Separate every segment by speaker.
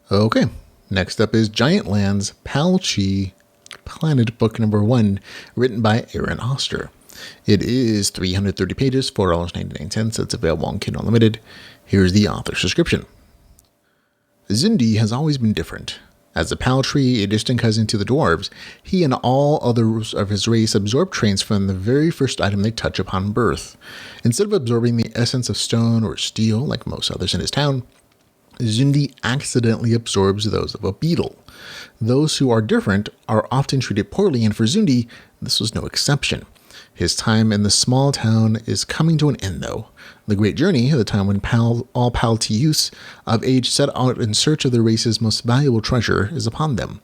Speaker 1: Okay, next up is Giantlands, Palchi, Planet Book Number 1, written by Aaron Oster. It is 330 pages, $4.99. It's available on Kindle Unlimited. Here's the author's description. Zundy has always been different. As a paltry, a distant cousin to the dwarves, he and all others of his race absorb traits from the very first item they touch upon birth. Instead of absorbing the essence of stone or steel, like most others in his town, Zundy accidentally absorbs those of a beetle. Those who are different are often treated poorly, and for Zundy, this was no exception. His time in the small town is coming to an end, though. The great journey, the time when all Palti youths of age set out in search of the race's most valuable treasure, is upon them.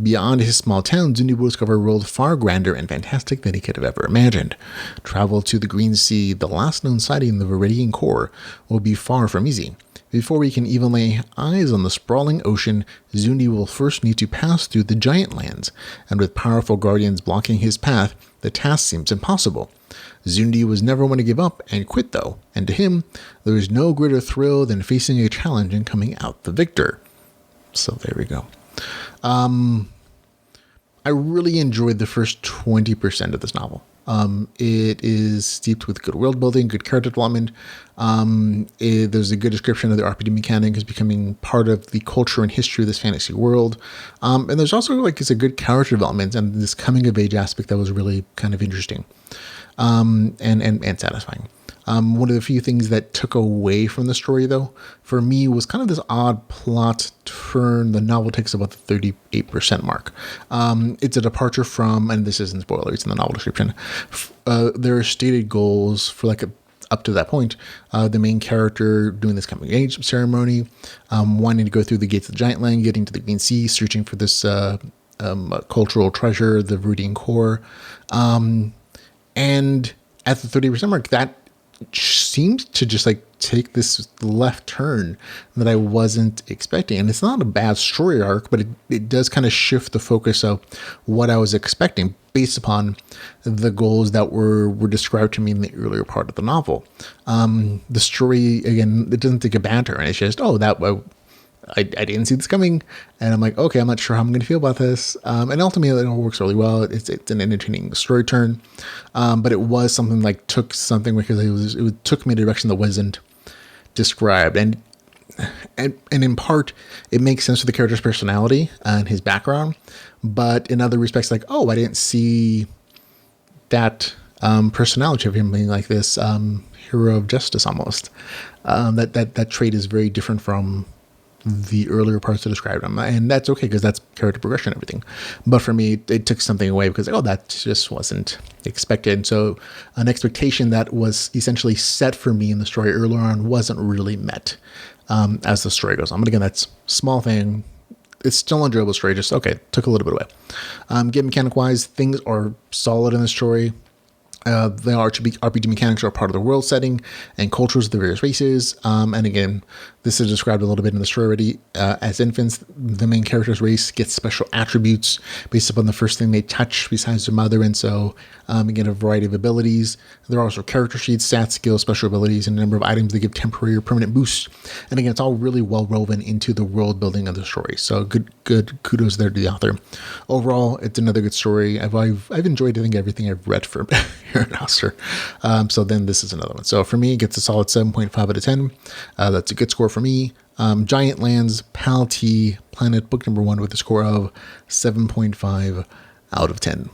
Speaker 1: Beyond his small town, Zundy will discover a world far grander and fantastic than he could have ever imagined. Travel to the Green Sea, the last known sighting of the Viridian Core, will be far from easy. Before we can even lay eyes on the sprawling ocean, Zundy will first need to pass through the Giantlands, and with powerful guardians blocking his path, the task seems impossible. Zundy was never one to give up and quit, though, and to him, there is no greater thrill than facing a challenge and coming out the victor. So there we go. I really enjoyed the first 20% of this novel. It is steeped with good world building, good character development. There's a good description of the RPG mechanics becoming part of the culture and history of this fantasy world. And there's also it's a good character development and this coming of age aspect that was really kind of interesting, and satisfying. One of the few things that took away from the story, though, for me was kind of this odd plot turn. The novel takes about the 38% mark. It's a departure from, and this isn't spoiler, it's in the novel description, their stated goals for up to that point. The main character doing this coming of age ceremony, wanting to go through the gates of the Giantland, getting to the Green Sea, searching for this cultural treasure, the Viridian Core. And at the 30% mark, that seemed to just take this left turn that I wasn't expecting. And it's not a bad story arc, but it does kind of shift the focus of what I was expecting based upon the goals that were described to me in the earlier part of the novel. The story, again, it doesn't take a bad turn. It's just, I didn't see this coming, and I'm like, okay, I'm not sure how I'm going to feel about this. And ultimately, it all works really well. It's an entertaining story turn, but it was something took something because it took me in a direction that wasn't described, and in part, it makes sense for the character's personality and his background, but in other respects, I didn't see that personality of him being like this hero of justice almost. That trait is very different from the earlier parts to describe him, and that's okay because that's character progression and everything. But for me, it took something away because that just wasn't expected. So an expectation that was essentially set for me in the story earlier on wasn't really met as the story goes on. But again, that's small thing. It's still an enjoyable story. Just took a little bit away. Game mechanic wise, things are solid in the story. The RPG mechanics are part of the world setting and cultures of the various races. And again, this is described a little bit in the story already. As infants, the main character's race gets special attributes based upon the first thing they touch besides their mother. And so, get a variety of abilities. There are also character sheets, stats, skills, special abilities, and a number of items that give temporary or permanent boosts. And again, it's all really well woven into the world building of the story. So good kudos there to the author. Overall, it's another good story. I've enjoyed, I think, everything I've read from Aaron Oster. So then this is another one. So for me, it gets a solid 7.5 out of 10. That's a good score for me. Giantlands, Pal T, Planet Book Number 1 with a score of 7.5 out of 10.